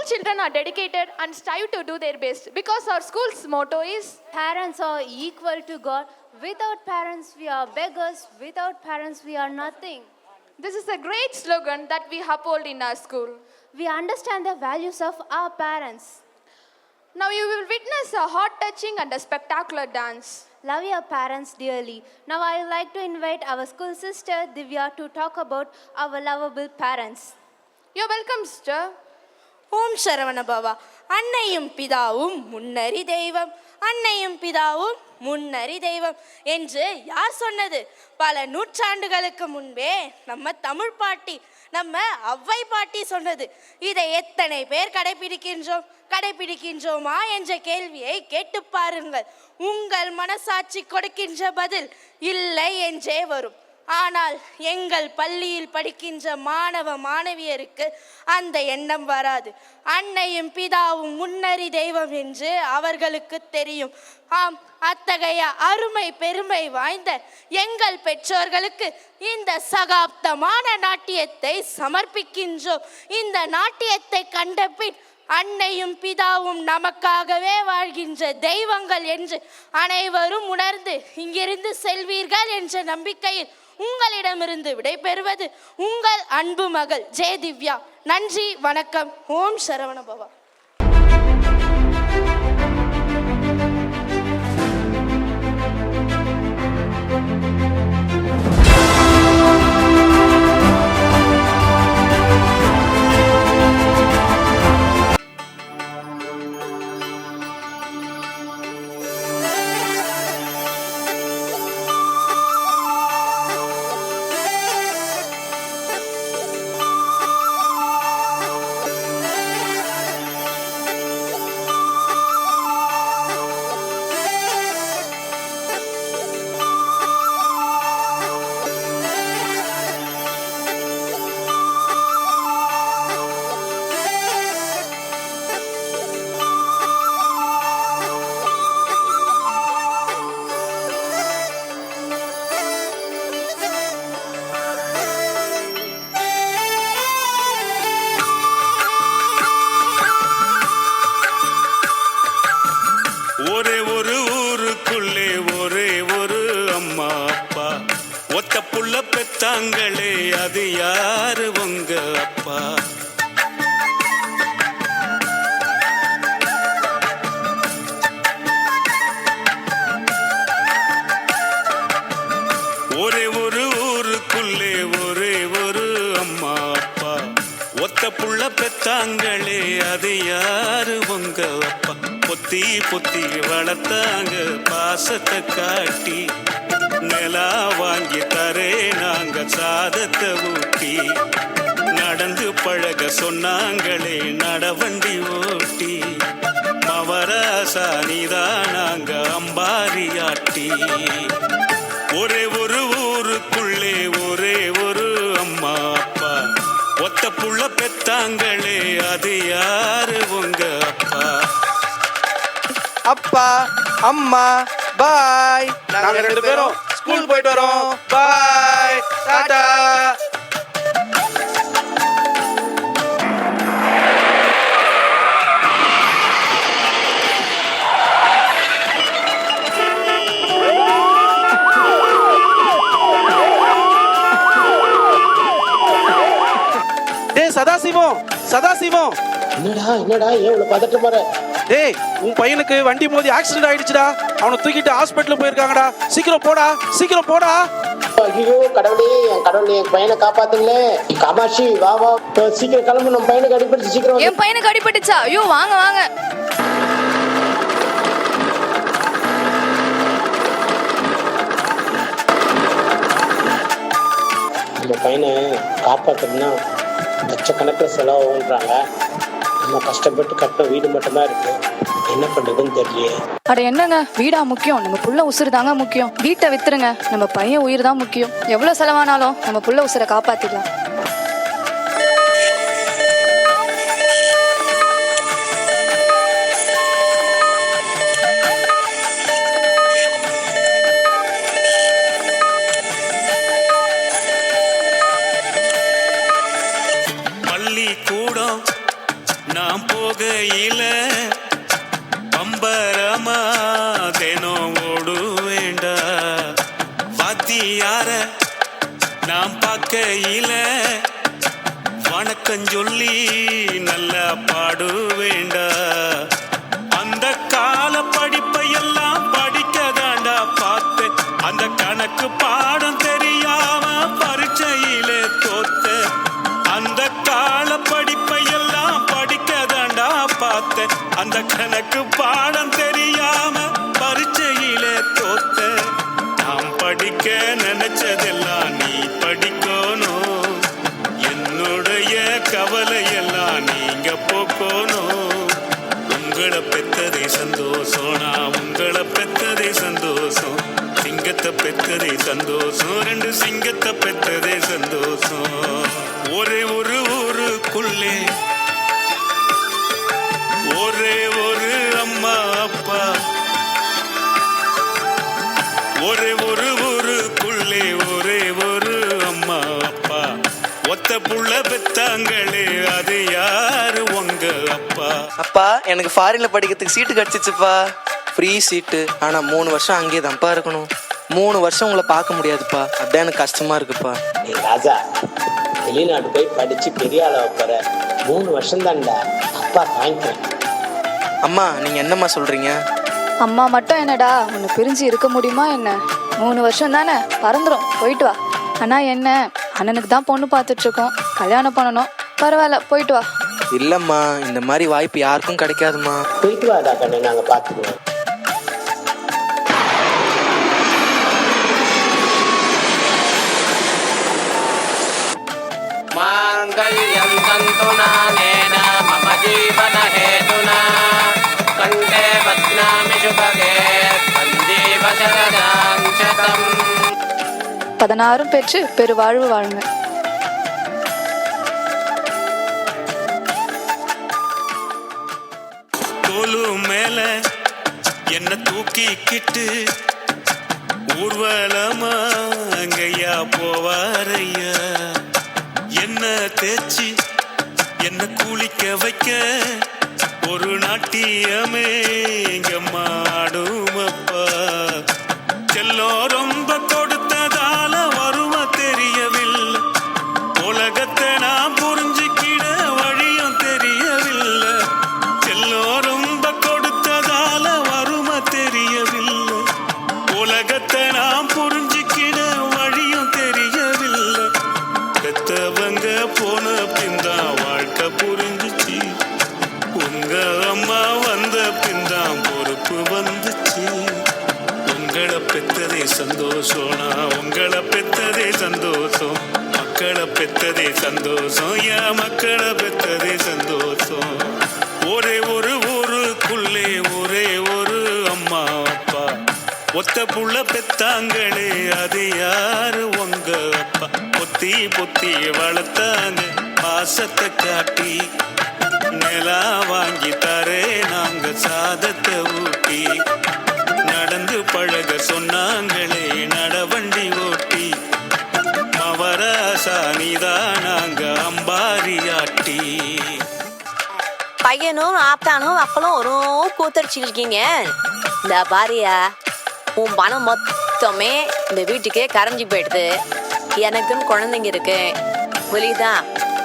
children are dedicated and strive to do their best because our school's motto is Parents are equal to God. Without parents, we are beggars. Without parents, we are nothing. This is a great slogan that we uphold in our school. We understand the values of our parents. Now you will witness a heart-touching and a spectacular dance. Love your parents dearly. Now I would like to invite our school sister Divya to talk about our lovable parents. You're welcome, sister. ஓம் சரவண பவா. அன்னையும் பிதாவும் முன்னறி தெய்வம், அன்னையும் பிதாவும் முன்னறி தெய்வம் என்று யார் சொன்னது? பல நூற்றாண்டுகளுக்கு முன்பே நம்ம தமிழ் பாட்டி, நம்ம அவ்வை பாட்டி சொன்னது. இதை எத்தனை பேர் கடைபிடிக்கின்றோமா என்ற கேள்வியை கேட்டு பாருங்கள். உங்கள் மனசாட்சி கொடுக்கின்ற பதில் இல்லை என்றே வரும். ஆனால் எங்கள் பள்ளியில் படிக்கின்ற மாணவ மாணவியருக்கு அந்த எண்ணம் வராது. அன்னையும் பிதாவும் முன்னறி தெய்வம் என்று அவர்களுக்கு தெரியும். ஆம், அத்தகைய அருமை பெருமை வாய்ந்த எங்கள் பெற்றோர்களுக்கு இந்த சகாப்தமான நாட்டியத்தை சமர்ப்பிக்கின்றோம். இந்த நாட்டியத்தை கண்டபின் அன்னையும் பிதாவும் நமக்காகவே வாழ்கின்ற தெய்வங்கள் என்று அனைவரும் உணர்ந்து இங்கிருந்து செல்வீர்கள் என்ற நம்பிக்கையில் உங்களிடமிருந்து விடைபெறுவது உங்கள் அன்பு மகள் ஜெய திவ்யா. நன்றி, வணக்கம். ஓம் சரவண பவா. பெத்தாங்களே அது யாரு உங்க அப்பா? ஒரே ஒரு ஊருக்குள்ளே ஒரே ஒரு அம்மா அப்பா, ஒத்த புள்ள பெத்தாங்களே அது யாரு உங்க அப்பா? பொத்தி பொத்தி வளர்த்தாங்க பாசத்தை காட்டி, நிலா வாங்கி தரே நாங்க சாதத்தை ஊட்டி, நடந்து பழக சொன்னாங்களே நடவண்டி ஓட்டி, மவராசா நீதான் நாங்க அம்பாரியாட்டி. ஒரே ஒரு ஊருக்குள்ளே ஒரே ஒரு அம்மா அப்பா, ஒத்த புள்ள பெத்தாங்களே அது யாரு உங்க அப்பா? அப்பா அம்மா பாய், நாங்க ரெண்டு பேரும் ஸ்கூல் போயிட்டு வரோம். பாய், டாடா. டேய் சதாசிவம், என்னடா ஏன் இவ்வளவு பதட்டம் வர? டேய் உன் பையனுக்கு வண்டி மோதி ஆக்சிடென்ட் ஆயிடுச்சுடா. அவனை தூக்கிட்டு ஹாஸ்பிட்டல் போயிருக்காங்கடா. சீக்கிரம் போடா. ஐயோ கடவுளே, என் பையனை காப்பாத்துங்களே. காமாட்சி வா சீக்கிரம் கிளம்பு. நம்ம பையனுக்கு அடிபட்டுச்சு, சீக்கிரம். என் பையனுக்கு அடிபட்டுச்சா? ஐயோ வாங்க. நம்ம பையனை காப்பாத்தணும்னா லட்சக்கணக்கில் செலவுன்றாங்க. நம்ம கஷ்டப்பட்டு கட்டின வீடு மட்டும்தான் இருக்கு, என்ன பண்றதுன்னு தெரியலையே. அட என்னங்க, வீடா முக்கியம்? நம்ம புள்ள உசுறு தாங்க முக்கியம். வீட்டை வித்துருங்க, நம்ம பையன் உயிர் தான் முக்கியம். எவ்வளவு செலவானாலும் நம்ம புள்ள உசுரை காப்பாத்திடலாம். நான் போகையில பம்பரமா தினம் ஓடுவேண்டா. வாத்தியார நான் பார்க்கையில வணக்கம் சொல்லி நல்லா பாடுவேண்டா. அந்த கால படிப்பை எல்லாம் படிக்கதாண்டா பார்த்தேன். அந்த கணக்கு பாடம் தெரியாம பரீட்சையில தோத்த. அந்த கால படிப்பை எல்லாம் படிக்கதாண்டா பார்த்தேன். அந்த கணக்கு பாடம் தெரியாம பரீட்சையில தோத்த. நாம் படிக்க நினைச்சதெல்லாம் நீ படிக்கணும். என்னுடைய கவலையெல்லாம் நீங்க போக்கணும். உங்களை பெத்ததே சந்தோஷம், நான் உங்களை பெத்ததே சந்தோஷம். சிங்கத்தை பெத்ததே சந்தோஷம், 2 சிங்கத்தை பெத்ததே சந்தோஷம். ஒரே ஒரு ஊருக்குள்ளே ஒரே ஒரு அம்மா அப்பா. ஒரே ஒரு ஊருக்குள்ளே ஒரே ஒரு அம்மா அப்பா. ஒத்த புள்ள பெத்தாங்களே அது யாரு உங்க அப்பா? அப்பா எனக்கு ஃபாரின்ல படிக்கிறதுக்கு சீட்டு கிடைச்சிச்சுப்பா. Free seat. ஆனா 3 வருஷம் அங்கேயே தான்ப்பா இருக்கணும். 3 வருஷம் உங்களை பார்க்க முடியாதுப்பா. அதான் எனக்கு கஷ்டமா இருக்குப்பா. நீ ராஜா வெளிநாட்டு போய் படிச்சு பெரிய ஆள போற. 3 வருஷம் தான்டா, அப்பா வாங்கிக்கிறேன். அம்மா நீங்க என்னம்மா சொல்றீங்க? அம்மா மட்டும் என்னடா உன்னை பிரிஞ்சு இருக்க முடியுமா என்ன? 3 வருஷம் தானே, பறந்துடும், போயிட்டு வா. அண்ணா என்ன, அண்ணனுக்கு தான் பொண்ணு பார்த்துட்டு இருக்கோம், கல்யாணம் பண்ணணும். பரவாயில்ல, போயிட்டு வா. இல்லம்மா, இந்த மாதிரி வாய்ப்பு யாருக்கும் கிடைக்காதுமா. போயிட்டு வாடா கண்ணு, நாங்க பாத்துக்குவோம். माङ्गल्यं तन्तु नानेन मम जीवनहेतुना कण्ठे बध्नामि शुभगे सञ्जीव शरदां शतम्. 16 பெற்று பெருவாழ்வு வாழுங்க. தோலு மேல என்ன தூக்கிக்கிட்டு ஊர்வலமா அங்கையா போவாரையா. என்ன தேச்சி என்ன குளிக்க வைக்க ஒரு நாட்டியமே இங்க மாடுமப்பா. செல்லம் ரொம்ப கொடுத்ததால வருவ தெரியவில்லை. உலகத்தை நான் புரிஞ்சுக்கிட வழியும் தெரியவில்லை. செல்லம் ரொம்ப கொடுத்ததால வருவ தெரியவில்லை. உலகத்தை நான் புரிஞ்சுக்கிட வழியும் தெரியவில்லை. பெத்தவங்க போன பின்தான் வாழ்க்கை புரிஞ்சிச்சு. உங்க அம்மா வந்த பின்தான் பொறுப்பு வந்துச்சு. உங்களை பெத்ததே சந்தோஷம், நான் உங்களை பெத்ததே சந்தோஷம். மக்களை பெத்ததே சந்தோஷம், என் மக்களை பெத்ததே சந்தோஷம். ஒரே ஒரு ஊருக்குள்ளே ஒரே ஒரு அம்மா அப்பா. ஒத்த புள்ள பெத்தாங்களே அது யாரு உங்க அப்பா. பொத்தி பொத்தி வளர்த்தாங்க பாசத்தை காட்டி. நிலா வாங்கி தரே நாங்க சாதத்தை ஊட்டி. நடந்து பழக சொன்னாங்களே நடவண்டி ஓட்டி. மவராசா நீதான் நாங்க அம்பாரியாட்டி. பையனும் ஆத்தானும் மக்களும் ஒரு கூத்தடிச்சுட்டு இருக்கீங்க. இந்த பாரியா, உன் பணம் மொத்தமே இந்த வீட்டுக்கே கரைஞ்சி போயிடுது. எனக்குன்னு குழந்தைங்க இருக்கு, புரியுதா?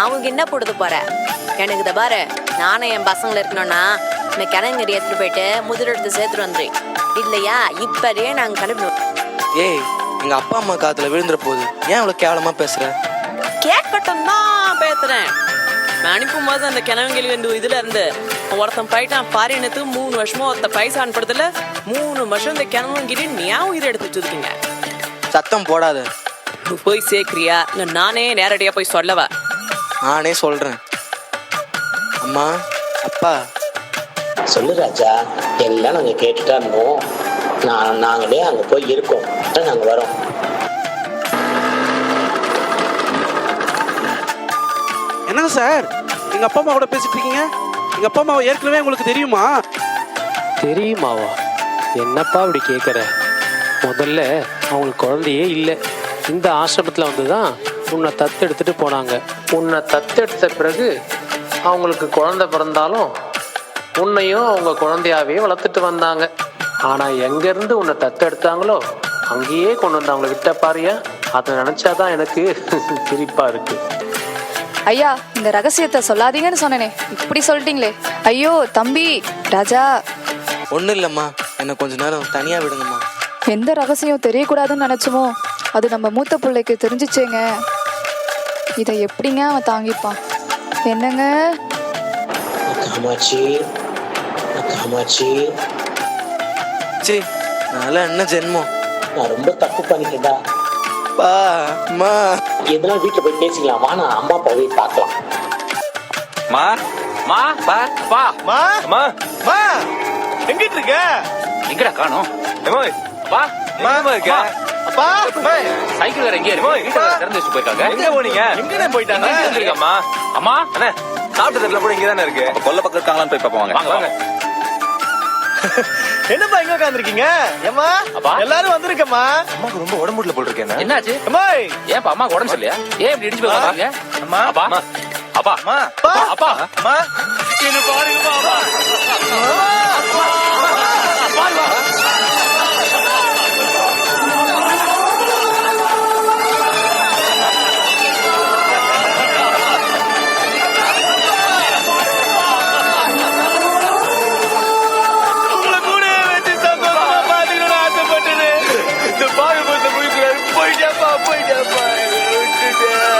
அவங்க என்ன கொடுத்து போற? எனக்கு இதை பாரு, நானும் என் பசங்களை இருக்கணும்னா இந்த கிணங்கறி எடுத்துட்டு போயிட்டு முதலெடுத்து சேர்த்துட்டு வந்துரு. இல்லையா இப்படியே நாங்கள் கிளம்பிடுவோம். ஏய், எங்க அப்பா அம்மா காத்துல விழுந்துற போது ஏன் இவ்வளவு கேவலமா பேசுற? கேட்கட்டும் தான் பேசுறேன். நான் அனுப்பும் போது அந்த கிணவங்கிலி இதுல இருந்து ஒருத்தன் போயிட்டான் பாரினத்து. 3 வருஷமா ஒருத்த பைசா அனுப்புறதுல 3 வருஷம் இந்த கிணவங்கிலி ஏன் உயிரை எடுத்துட்டு இருக்கீங்க? சத்தம் போடாத. போய் சேர்க்கிறியா இல்ல நானே நேரடியா போய் சொல்லவா? நானே சொல்றேன். அம்மா அப்பா. சொல்லு ராஜா, எல்லாம் நாங்க கேட்டுட்டா இருந்தோம். நாங்களே அங்க போய் இருக்கோம், நாங்க வரோம். என்னங்க சார், எங்க அப்பா அம்மா கூட பேசிட்டு இருக்கீங்க? எங்க அப்பா அம்மாவை ஏற்கனவே உங்களுக்கு தெரியுமா? தெரியுமாவா? என்னப்பா அப்படி கேட்குற? முதல்ல அவங்களுக்கு குழந்தையே இல்லை. இந்த ஆசிரமத்தில் வந்து தான் உன்னை தத்தெடுத்துட்டு போனாங்க. உன்னை தத்தெடுத்த பிறகு அவங்களுக்கு குழந்தை பிறந்தாலும் உன்னையும் அவங்க குழந்தையாவே வளர்த்துட்டு வந்தாங்க. ஆனால் எங்கேருந்து உன்னை தத்தெடுத்தாங்களோ அங்கேயே கொண்டு வந்து அவங்கள விட்ட பாரியா. அதை நினச்சாதான் எனக்கு சிரிப்பாக இருக்கு. ஐயா, இந்த ரகசியத்தை சொல்லாதீங்கன்னு சொன்னேனே, இப்படி சொல்லிட்டீங்களே. ஐயோ தம்பி ராஜா. ஒன்றும் இல்லைம்மா, என்னை கொஞ்ச நேரம் தனியாக விடுங்கம்மா. எந்த ரகசியம் தெரியக்கூடாதுன்னு நினச்சோமோ அது நம்ம மூத்த பிள்ளைக்கு தெரிஞ்சிச்சேங்க. இதை எப்படிங்க அவன் தாங்கிப்பான்? என்னங்க காமாட்சி, காமாட்சி, சீ, நல்லா என்ன ஜென்மம். நான் ரொம்ப தப்பு பண்ணிட்டேன்டா. பா அம்மா, எதனா வீட்டில் போய் பேசிக்கலாம். வா, நான் அம்மா அப்பா போய் பார்க்கலாம். மா மா பா பா மா மா மா எங்கிட்டு இருக்க? எங்கடா காணோம்? ஏமோய் பா மாமா இருக்க? அப்பா சைக்கிள் வேற எங்கே இருக்கு? வீட்டுல திறந்து வச்சு போயிருக்காங்க. எங்க போனீங்க? எங்க போயிட்டாங்க? அம்மா அம்மா அண்ணே சாப்பிட்டதுல கூட இங்க தானே இருக்கு. கொல்ல பக்கம் இருக்காங்களான்னு போய் பாப்போம். வாங்க வாங்க. என்னப்பா இங்க உட்கார்ந்திருக்கீங்க? ஏம்மா எல்லாரும் வந்திருக்கம்மா. அம்மாக்கு ரொம்ப உடம்பு முடியல போல இருக்கேன். என்னாச்சு? அம்மாய், ஏன்பா அம்மா உடம்பு சரியில்லையா? ஏன் இப்படி இடிச்சு போய் உட்கார்ந்தீங்க? அம்மா அப்பா அப்பா அம்மா அப்பா அம்மா என்ன பாருங்கப்பா. அப்பா பாருங்க.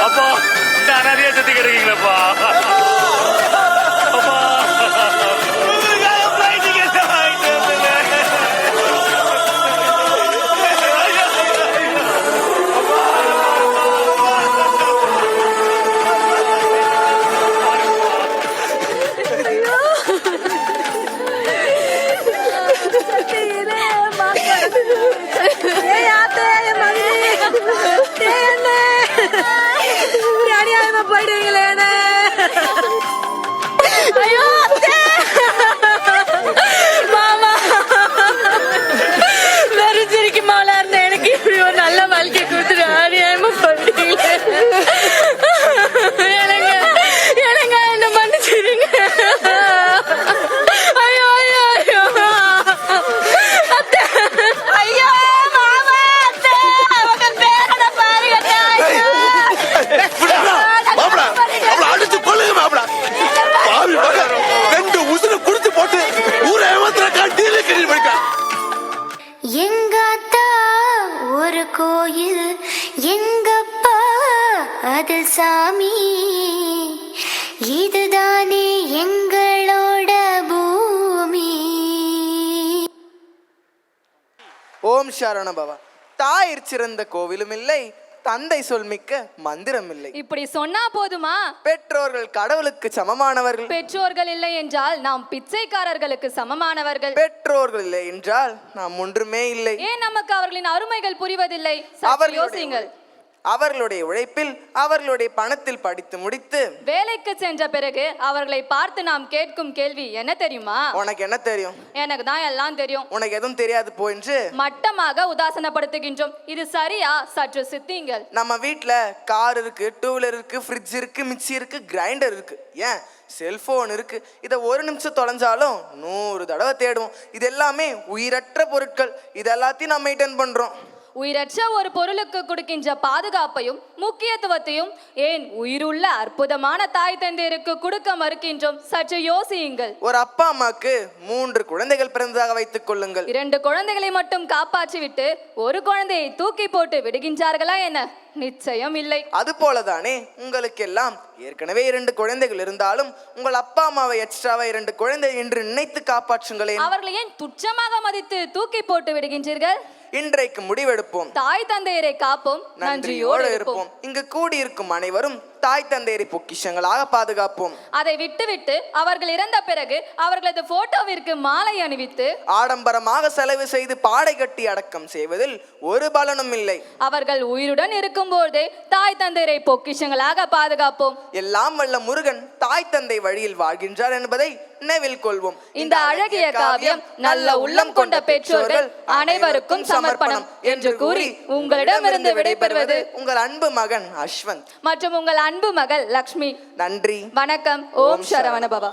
அப்பா நான் நிறைய சத்தி கிடைக்கீங்களப்பா. ஒரு கோயில் எங்கப்பா அதில் சாமி, இதுதானே எங்களோட பூமி. ஓம் சரவண பவா. தாயிற் சிறந்த கோவிலும் இல்லை, தந்தை சொல்மிக்க மந்திரம் இல்லை. இப்படி சொன்னா போதுமா? பெற்றோர்கள் கடவுளுக்கு சமமானவர்கள். பெற்றோர்கள் இல்லை என்றால் நாம் பிச்சைக்காரர்களுக்கு சமமானவர்கள். பெற்றோர்கள் இல்லை என்றால் நாம் ஒன்றுமே இல்லை. ஏன் நமக்கு அவர்களின் அருமைகள் புரிவதில்லை? யோசியுங்கள். அவர்களுடைய உழைப்பில் அவர்களுடைய பணத்தில் படித்து முடித்து வேலைக்கு சென்ற பிறகு அவர்களை பார்த்து நாம் கேட்கும் கேள்வி என்ன தெரியுமா? உனக்கு என்ன தெரியும்? எனக்கு தான் எல்லாம் தெரியும். உனக்கு எதுவும் தெரியாது போ என்று மட்டமாக உதாசனப்படுத்துகின்றோம். இது சரியா? சற்று சித்திங்கள். நம்ம வீட்டுல கார் இருக்கு, டூ வீலர் இருக்கு, ஃப்ரிட்ஜ் இருக்கு, மிக்சி இருக்கு, கிரைண்டர் இருக்கு, ஏன் செல்போன் இருக்கு. இதை ஒரு நிமிஷம் தொலைஞ்சாலும் 100 தடவை தேடுவோம். இது எல்லாமே உயிரற்ற பொருட்கள். இது எல்லாத்தையும் நம்ம மெயின்டைன் பண்றோம். உயிரற்ற ஒரு பொருளுக்கு கொடுக்கின்ற பாதுகாப்பையும் முக்கியத்துவத்தையும் ஏன் உயிருள்ள அற்புதமான தாய் தந்தையருக்கு கொடுக்க மறுக்கின்றோம்? சற்று யோசியுங்கள். ஒரு அப்பா அம்மாக்கு 3 குழந்தைகள் பிறந்ததாக வைத்துக் கொள்ளுங்கள். 2 குழந்தைகளை மட்டும் காப்பாற்றி விட்டு ஒரு குழந்தையை தூக்கி போட்டு விடுகின்றார்களா என்ன? நிச்சயம் இல்லை. அது போலதானே உங்களுக்கு எல்லாம் ஏற்கனவே 2 குழந்தைகள் இருந்தாலும் உங்கள் அப்பா அம்மாவை எக்ஸ்ட்ராவா 2 குழந்தை என்று நினைத்து காப்பாற்றுங்களேன். அவர்களை ஏன் துச்சமாக மதித்து தூக்கி போட்டு விடுகின்றீர்கள்? இன்றைக்கு முடிவெடுப்போம். தாய் தந்தையரை காப்போம், நன்றியோடு இருப்போம். இங்கு கூடியிருக்கும் அனைவரும் தாய் தந்தையரை பொக்கிஷங்களாக பாதுகாப்போம். அதை விட்டுவிட்டு அவர்கள் இறந்த பிறகு அவர்களது போட்டோவிற்கு மாலை அணிவித்து ஆடம்பரமாக செலவு செய்து பாடை கட்டி அடக்கம் செய்வதில் ஒரு பலனும் இல்லை. அவர்கள் உயிருடன் இருக்கும் போதே தாய் தந்தையரை பொக்கிஷங்களாக பாதுகாப்போம். எல்லாம் வல்ல முருகன் தாய் தந்தை வழியில் வாழ்கின்றார் என்பதை நினைவில் கொள்வோம். இந்த அழகிய காவியம் நல்ல உள்ளம் கொண்ட பெற்றோர்கள் அனைவருக்கும் சமர்ப்பணம் என்று கூறி உங்களிடமிருந்து விடைபெறுவது உங்கள் அன்பு மகன் அஸ்வந்த் மற்றும் உங்கள் அன்பு மகள் லக்ஷ்மி. நன்றி. வணக்கம். ஓம் சரவண பவா.